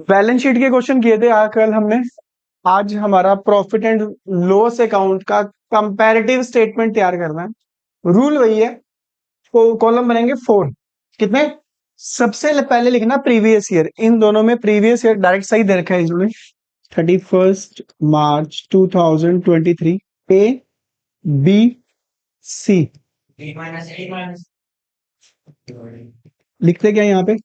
Balance sheet के question किए थे कल हमने। आज हमारा प्रॉफिट एंड लॉस अकाउंट का कंपैरेटिव स्टेटमेंट तैयार करना है। रूल वही है, कॉलम बनेंगे 4। कितने? सबसे पहले लिखना प्रीवियस ईयर। इन दोनों में प्रीवियस ईयर डायरेक्ट सही दे रखा है इसमें। 31 मार्च 2023 ए बी सी लिखते क्या यहाँ पे?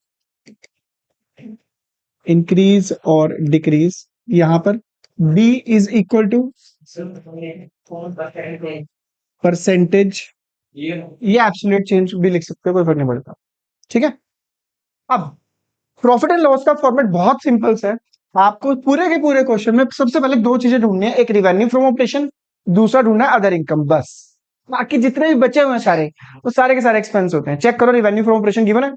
इंक्रीज और डिक्रीज। यहां पर b is equal to percentage, ये एब्सोल्यूट चेंज भी लिख सकते हो, कोई फर्क नहीं पड़ता। ठीक है। अब प्रॉफिट एंड लॉस का फॉर्मेट बहुत सिंपल सा है। आपको पूरे के पूरे क्वेश्चन में सबसे पहले दो चीजें ढूंढनी है, एक रिवेन्यू फ्रॉम ऑपरेशन, दूसरा ढूंढना है अदर इनकम। बस बाकी जितने भी बचे हुए हैं सारे, वो सारे के सारे एक्सपेंस होते हैं। चेक करो रिवेन्यू फ्रॉम ऑपरेशन गिवन है,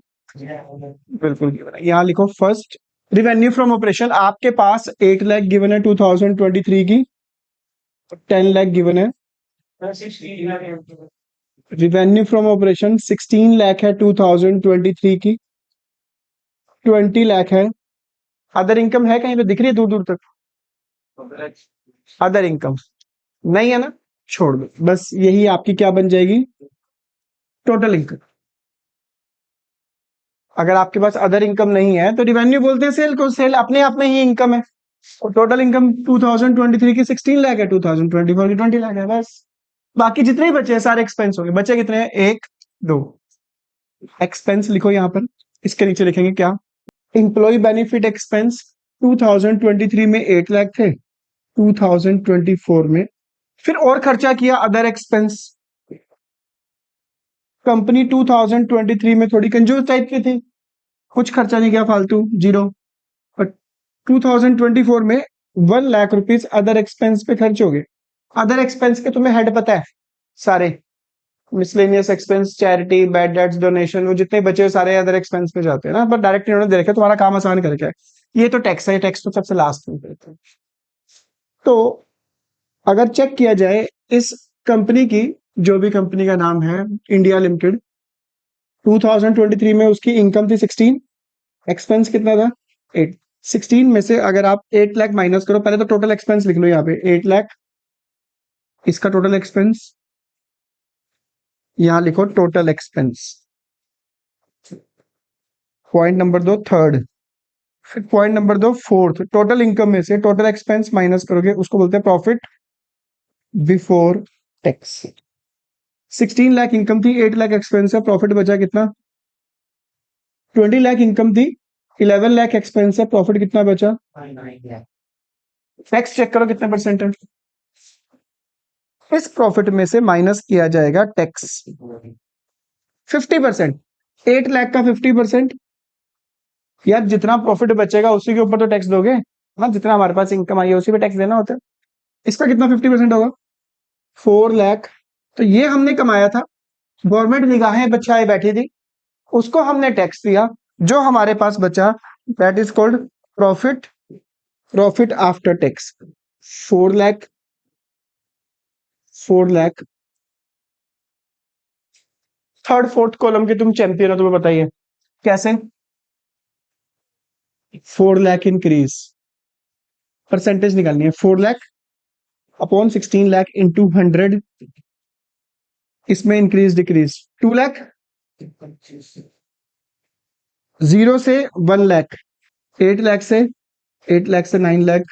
बिल्कुल गिवन है। यहाँ लिखो फर्स्ट रिवेन्यू फ्रॉम ऑपरेशन, आपके पास 8 लाख गिवन है 2023 की, 10 लाख गिवन है। रिवेन्यू फ्रॉम ऑपरेशन 16 लाख है 2023 की, 20 लाख है। अदर इनकम है कहीं पे दिख रही है दूर दूर तक? अदर इनकम नहीं है ना, छोड़ दो। बस यही आपकी क्या बन जाएगी? Total income. अगर आपके पास अदर इनकम नहीं है तो रिवेन्यू बोलते हैं सेल को, सेल अपने आप में ही इनकम है। और टोटल इनकम 2023 की 16 लाख है, 2024 की 20 लाख है। बस बाकी जितने ही बचे हैं सारे एक्सपेंस हो गए। बचे कितने हैं? एक दो। एक्सपेंस लिखो यहां पर, इसके नीचे लिखेंगे क्या? एम्प्लॉय बेनिफिट एक्सपेंस 2023 में 8 लाख थे, 2024 में फिर और खर्चा किया अदर एक्सपेंस। कंपनी 2023 में थोड़ी कंजूस टाइप की थी, कुछ खर्चा नहीं किया फालतू, जीरो। बट 2024 में 1 लाख रुपीस अदर एक्सपेंस पे खर्च हो गए। अदर एक्सपेंस के तुम्हें हेड पता है सारे? Miscellaneous expense, charity, bad debts, donation, वो जितने बचे सारे अदर एक्सपेंस पे जाते हैं ना। बट डायरेक्ट इन्होंने दे रखा है, तुम्हारा काम आसान करके है। ये तो टैक्स है, टैक्स तो सबसे लास्ट में करते हैं। तो अगर चेक किया जाए इस कंपनी की, जो भी कंपनी का नाम है इंडिया लिमिटेड, 2023 में उसकी इनकम थी 16, एक्सपेंस कितना था? 8। 16 में से अगर आप 8 लाख माइनस करो, पहले तो टोटल एक्सपेंस लिख लो यहाँ पे 8 लाख, इसका टोटल एक्सपेंस यहां लिखो total expense. Point number 2 third, फिर point number 2 fourth. Total income में से टोटल एक्सपेंस माइनस करोगे, उसको बोलते हैं profit before tax. 16 lakh income थी, 8 लाख एक्सपेंस है, प्रॉफिट बचा कितना? 20 लाख इनकम थी, 11 लाख एक्सपेंस है, प्रॉफिट कितना बचा? टैक्स चेक करो कितने परसेंट है। इस प्रॉफिट में से माइनस किया जाएगा टैक्स 50%। 8 लाख का 50%, यार जितना प्रॉफिट बचेगा उसी के ऊपर तो टैक्स दोगे ना। जितना हमारे पास इनकम आई है उसी पे टैक्स देना होता है। इसका कितना 50% होगा? 4 लाख। तो ये हमने कमाया था, गवर्नमेंट निगाहें बचाए बैठी थी, उसको हमने टैक्स दिया। जो हमारे पास बचा that is called profit, profit after tax. 4 lakh, 4 lakh. Third fourth column के तुम चैंपियन हो, तुम्हें बताइए कैसे? 4 लाख इंक्रीज, परसेंटेज निकालनी है। 4 लाख अपॉन 16 लाख इंटू 100, इसमें इंक्रीज डिक्रीज 2 लाख। 0 से 1 लाख, 8 लाख से 8 लाख से 9 लाख,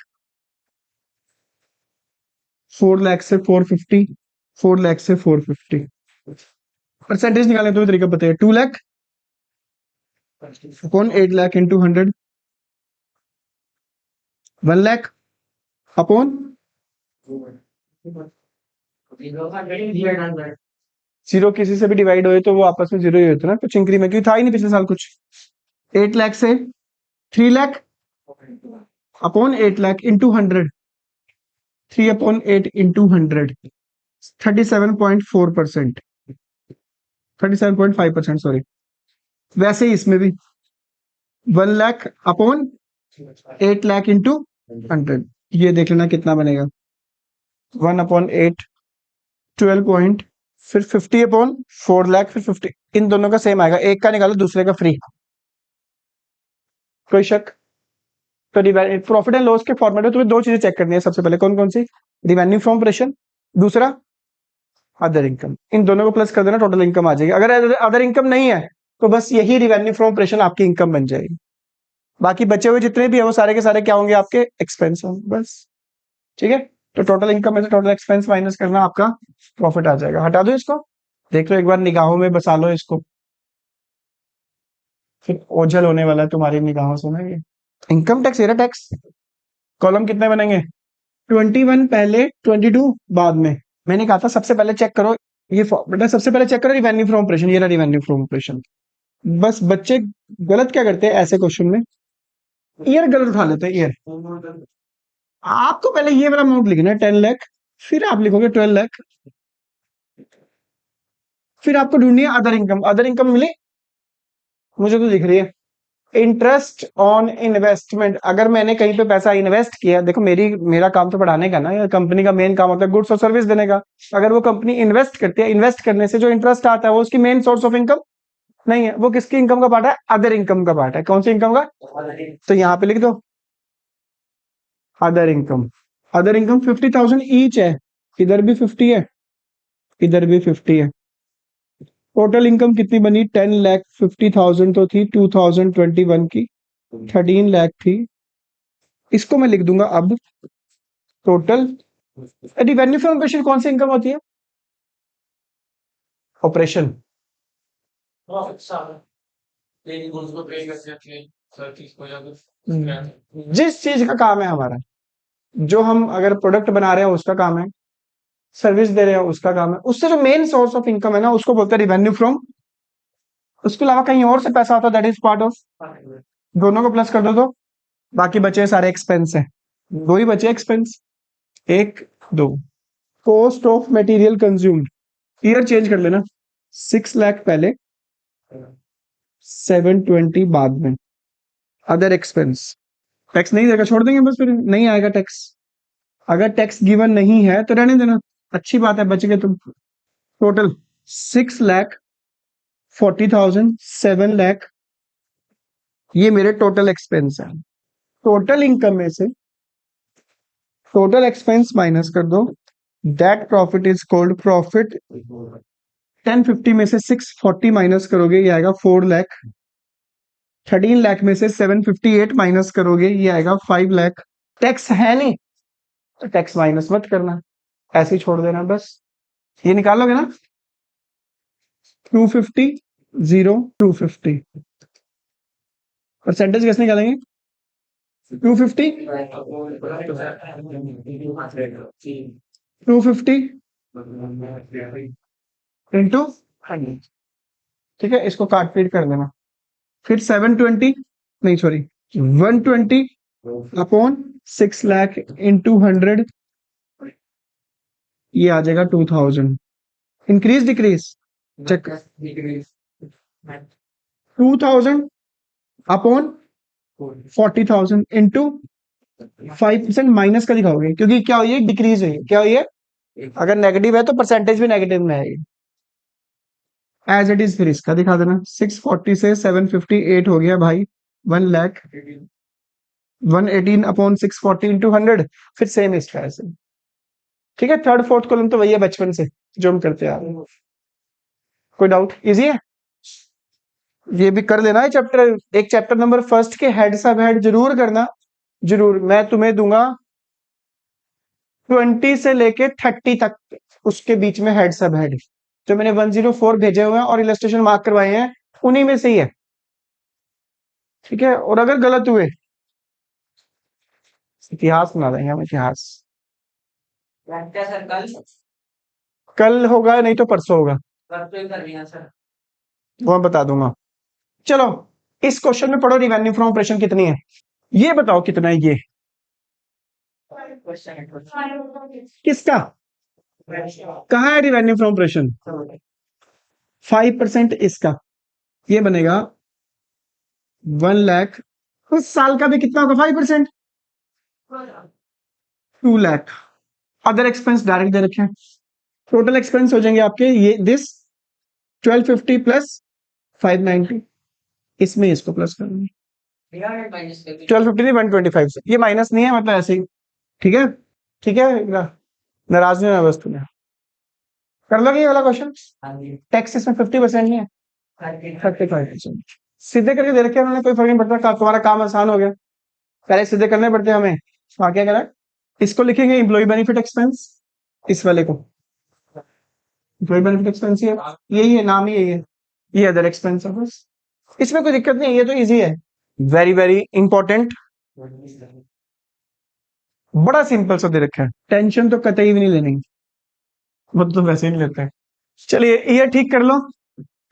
4 लाख से 450, 4 लाख से 450। परसेंटेज निकालने तो तरीका बताइए। 2 lakh upon 8 lakh into 100, 1 lakh upon 0 किसी से भी डिवाइड हुए तो वो आपस में 0 ही होता है ना, कुछ इंक्रीमेंट क्यों था ही नहीं पिछले साल कुछ। 8 लाख से 3 lakh upon 8 lakh into 100, 3 upon 8 into 100, 37.4%, 37.5%, sorry. वैसे ही इसमें भी 1 लाख अपॉन 8 लाख इंटू 100, ये देख लेना कितना बनेगा। 1 अपॉन 8 12 पॉइंट, फिर 50 अपॉन 4 लाख, फिर 50। इन दोनों का सेम आएगा, एक का निकालो दूसरे का फ्री। कोई शक? तो प्रॉफिट एंड लॉस के फॉर्मेट में तुम्हें दो चीजें चेक करनी है सबसे पहले, कौन कौन सी? रिवेन्यू फ्रॉम ऑपरेशन, दूसरा अदर इनकम। इन दोनों को प्लस कर देना, टोटल इनकम आ जाएगी। अगर अदर इनकम नहीं है तो बस यही रिवेन्यू फ्रॉम ऑपरेशन आपकी इनकम बन जाएगी। बाकी बचे हुए जितने भी है वो सारे के सारे क्या होंगे? आपके एक्सपेंस होंगे बस। ठीक है, तो टोटल इनकम में से टोटल एक्सपेंस माइनस करना, आपका प्रॉफिट आ जाएगा। हटा दो इसको, देख लो एक बार निगाहों में बसा लो इसको, फिर ओझल होने वाला है तुम्हारी निगाहों से ना ये। Income tax, era tax, column कितने बनेंगे? 21 पहले, 22 बाद में। मैंने कहा था सबसे पहले चेक करो ये बेटा, सबसे पहले चेक करो रिवेन्यू फ्रॉम ऑपरेशन। ये रहा रिवेन्यू फ्रॉम ऑपरेशन। बस बच्चे गलत क्या करते हैं ऐसे क्वेश्चन में, ईयर गलत उठा लेते हैं। ईयर आपको पहले ये वाला अमाउंट लिखना है 10 लाख, फिर आप लिखोगे 12 लाख, फिर आपको ढूंढनी है अदर इनकम। अदर इनकम मिली मुझे तो दिख रही है, इंटरेस्ट ऑन इन्वेस्टमेंट। अगर मैंने कहीं पे पैसा इन्वेस्ट किया, देखो मेरा काम तो पढ़ाने का ना, या कंपनी का मेन काम होता है गुड्स और सर्विस देने का। अगर वो कंपनी इन्वेस्ट करती है, इन्वेस्ट करने से जो इंटरेस्ट आता है वो उसकी मेन सोर्स ऑफ इनकम नहीं है, वो किसकी इनकम का पार्ट है? अदर इनकम का पार्ट है। कौन सी इनकम का? तो यहाँ पे लिख दो other income. Other income 50,000 each है, इधर भी 50 है, इधर भी 50 है। टोटल इनकम कितनी बनी? 10,50,000 तो थी 2021 की, 13 लाख थी। इसको मैं लिख दूंगा अब टोटल। रिवेन्यू फ्रॉम ऑपरेशन कौन सी इनकम होती है? ऑपरेशन। जिस चीज का काम है हमारा, जो हम अगर प्रोडक्ट बना रहे हैं उसका काम है, सर्विस दे रहे हैं उसका काम है, उससे जो मेन सोर्स ऑफ इनकम है ना उसको बोलते हैं रिवेन्यू फ्रॉम। उसके अलावा कहीं और से पैसा आता है, दैट इज पार्ट ऑफ। दोनों को प्लस कर दो तो बाकी बचे सारे एक्सपेंस है। दो ही बचे एक्सपेंस, एक दो। Cost of material consumed, year change कर लेना, 6 लाख पहले, 720 बाद में। अदर एक्सपेंस, टैक्स नहीं देगा छोड़ देंगे बस, फिर नहीं आएगा टैक्स। अगर टैक्स गिवन नहीं है तो रहने देना, अच्छी बात है, बच गए तुम। टोटल 6,40,000, 7 लाख, ये मेरे टोटल एक्सपेंस है। टोटल इनकम में से टोटल एक्सपेंस माइनस कर दो, that profit is called profit. 1050 में से 640 माइनस करोगे ये आएगा 4 लाख। 13 लाख में से 758 माइनस करोगे ये आएगा 5 लाख। टैक्स है नहीं तो टैक्स माइनस मत करना, ऐसे ही छोड़ देना बस। ये निकालोगे ना 250 0 250, परसेंटेज कैसे निकालेंगे? 250 250 इंटू 100, ठीक है, इसको काट पीट कर देना। फिर 720, नहीं सॉरी 120 अपॉन 6 लाख इंटू 100, ये आ जाएगा 2000। Increase decrease check, 2000 upon 40,000 into 5% minus का दिखाओगे, क्योंकि क्या हुई है? डिक्रीज हुई है। क्या हुई है? अगर नेगेटिव है तो परसेंटेज भी नेगेटिव में आएगी, एज इट इज। फिर इसका दिखा देना, 640 से 758 हो गया भाई 1 लाख, 118 अपॉन 640 इंटू 100, फिर सेम इसका ऐसे। ठीक है, थर्ड फोर्थ कॉलम तो वही है बचपन से जो हम करते आ रहे हैं। कोई डाउट? इजी है, ये भी कर लेना है चैप्टर। एक चैप्टर नंबर फर्स्ट के हेड सब हेड जरूर करना, जरूर। मैं तुम्हें दूंगा 20 से लेके 30 तक, उसके बीच में हेड सब हेड जो मैंने 104 भेजे हुए हैं और इलस्ट्रेशन मार्क करवाए हैं उन्हीं में से ही है। ठीक है, और अगर गलत हुए इतिहास बना देंगे हम, इतिहास। कल होगा नहीं तो परसों होगा, वो मैं बता दूंगा। चलो इस क्वेश्चन में पढ़ो, रिवेन्यू फ्रॉम ऑपरेशन कितनी है ये बताओ, कितना है ये? किसका? कहाँ है रिवेन्यू फ्रॉम ऑपरेशन? 5% इसका, ये बनेगा 1 लाख। उस साल का भी कितना होगा 5%? 2 लाख। अदर एक्सपेंस डायरेक्ट दे रखे हैं, टोटल एक्सपेंस हो जाएंगे आपके ये दिस 1250 प्लस 590, इसमें इसको प्लस करेंगे। 1250 नहीं 125 से, ये माइनस नहीं है, मतलब ऐसे ही। ठीक है, ठीक है, नाराज नहीं होना बस तुम्हें। कर लोगे ये वाला क्वेश्चन? टैक्स इसमें 50% नहीं है, 35%। सीधे करके दे रखे उन्होंने, कोई फर्क नहीं पड़ता, तुम्हारा काम आसान हो गया। पहले सीधे करने पड़ते हमें, तो क्या करा, इसको लिखेंगे एम्प्लॉय बेनिफिट एक्सपेंस, इस वाले को एम्प्लॉय बेनिफिट एक्सपेंस, यही है, नाम ही यही है, ये अदर एक्सपेंस है बस। इसमें कोई दिक्कत नहीं है, ये तो इजी है, वेरी वेरी इंपॉर्टेंट, बड़ा सिंपल सा दे रखा है, टेंशन तो कतई भी नहीं लेनी, वो तो वैसे ही नहीं लेते हैं। चलिए ये ठीक कर लो,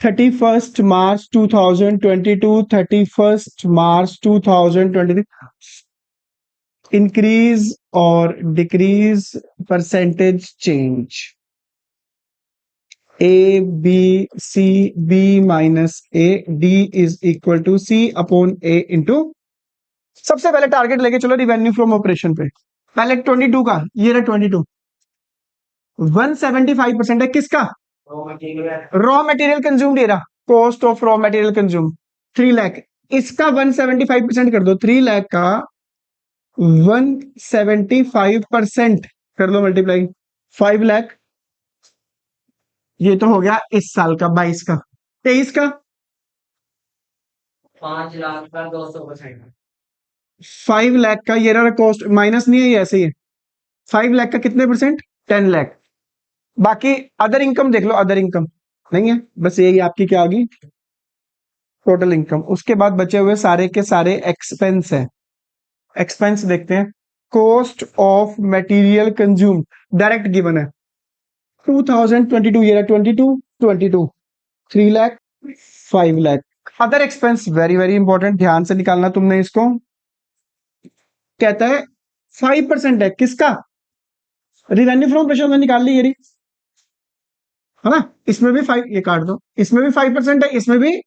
31 मार्च 2022, 31 मार्च 2023, इंक्रीज और decrease percentage change, a b c, b minus a, d is equal to c upon a into, सबसे पहले टारगेट लेके चलो रिवेन्यू फ्रॉम ऑपरेशन पे, पहले 22 का, ये रहा 22, 175% है किसका, रॉ मटेरियल कंज्यूम, ये रहा cost of raw material consume 3 lakh, इसका 175% कर दो, 3 लाख का 175% कर दो मल्टीप्लाई 5 लाख, ये तो हो गया इस साल का, 22 का, 23 का 5 लाख का 200%, 5 लाख का, ये रहा कॉस्ट, माइनस नहीं है ये, ऐसे ही है, 5 लाख का कितने परसेंट, 10 लाख। बाकी अदर इनकम देख लो, अदर इनकम नहीं है, बस यही आपकी क्या आ गई, टोटल इनकम। उसके बाद बचे हुए सारे के सारे एक्सपेंस है, एक्सपेंस देखते हैं, cost of material consume direct given है 2022, ये रहा 22 3 lakh 5 lakh. Other expense very very important, ध्यान से निकालना तुमने इसको, कहता है 5% है किसका, रिवेन्यू फ्रॉम ऑपरेशन में निकाल ली ये है ना, इसमें भी 5, ये काट दो, इसमें भी 5% है, इसमें भी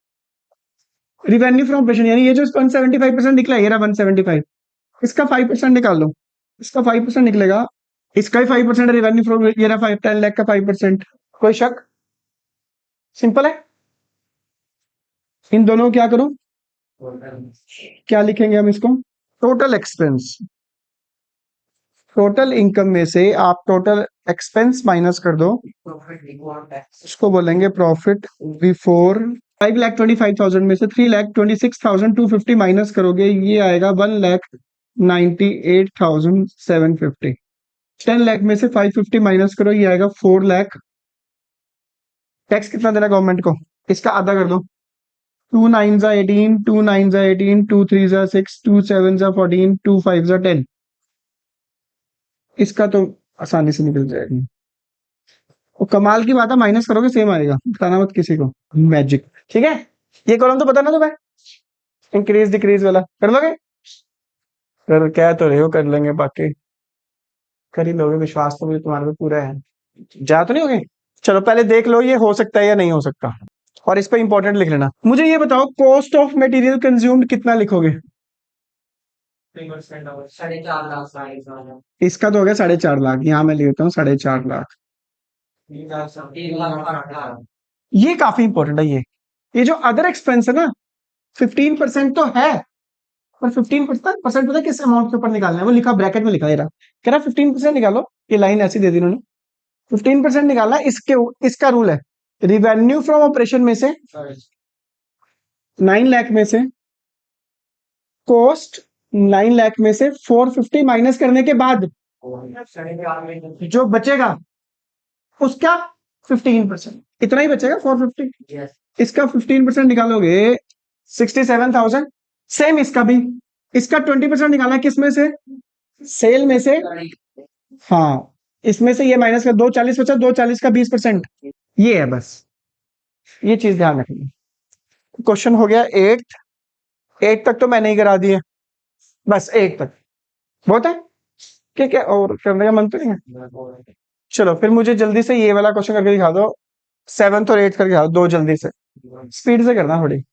रिवेन्यू फ्रॉम ऑपरेशन, यानी ये जो 175% निकला, ये रहा 175, इसका 5% निकाल लो, इसका 5% निकलेगा, इसका ही 5% रिवेन्यू फ्रॉम, ये रहा 10 लाख का 5%, कोई शक, सिंपल है। इन दोनों को क्या करूं, क्या लिखेंगे हम इसको, टोटल एक्सपेंस, टोटल इनकम में से आप टोटल एक्सपेंस माइनस कर दो, इसको बोलेंगे प्रॉफिट बिफोर। 5,25,000 में से 3,26,250 माइनस करोगे, ये आएगा 1,98,750। 10 लाख में से 550 माइनस करो, ये आएगा 4 लाख। टैक्स कितना देना गवर्नमेंट को, इसका आधा कर दो, 2 9 18, 2 9 18, 2 3 6, 2 7 14, 2 5 10, इसका तो आसानी से निकल जाएगी। और कमाल की बात है, माइनस करोगे सेम आएगा, बताना मत किसी को, मैजिक। ठीक है, ये कॉलम तो पता ना तुम्हें, इंक्रीज डिक्रीज वाला कर लोगे, कर क्या तो रहे हो, कर लेंगे, बाकी कर ही लोगे, विश्वास तो मुझे तुम्हारे पे पूरा है, जा तो नहीं होगे। चलो पहले देख लो ये हो सकता है या नहीं हो सकता, और इस पर इंपॉर्टेंट लिख लेना। मुझे ये बताओ कॉस्ट ऑफ मटेरियल कंज्यूम्ड कितना लिखोगे, 4.5 लाख, इसका तो हो गया 4.5 लाख, यहाँ मैं लिखता हूँ 4.5 लाख, ये काफी इंपॉर्टेंट है। ये जो अदर एक्सपेंस है ना, 15% तो है, पर 15% पता है किस अमाउंट के ऊपर निकालना है, वो लिखा ब्रैकेट में लिखा है, कह रहा 15% निकालो, ये लाइन ऐसी दे दी उन्होंने, 15% निकालना है, इसका रूल है, रिवेन्यू फ्रॉम ऑपरेशन में से 9 लाख में से कॉस्ट 9 लाख में से 450 माइनस करने के बाद जो बचेगा उसका 15%, इतना ही बचेगा 450, इसका 15% निकालोगे 67,000। सेम इसका भी, इसका 20% निकालना है, किस में से, सेल में से, हाँ इसमें से ये माइनस का 240 बचा, 240 का 20%, ये है बस, ये चीज ध्यान रखनी। क्वेश्चन हो गया 8 तक तो मैंने ही करा दिए, बस 8 तक बहुत है, ठीक है, और करने का मन तो नहीं है। चलो फिर मुझे जल्दी से ये वाला क्वेश्चन करके दिखा दो, 7th और 8th करके दिखा दो, 2 जल्दी से, स्पीड से करना थोड़ी।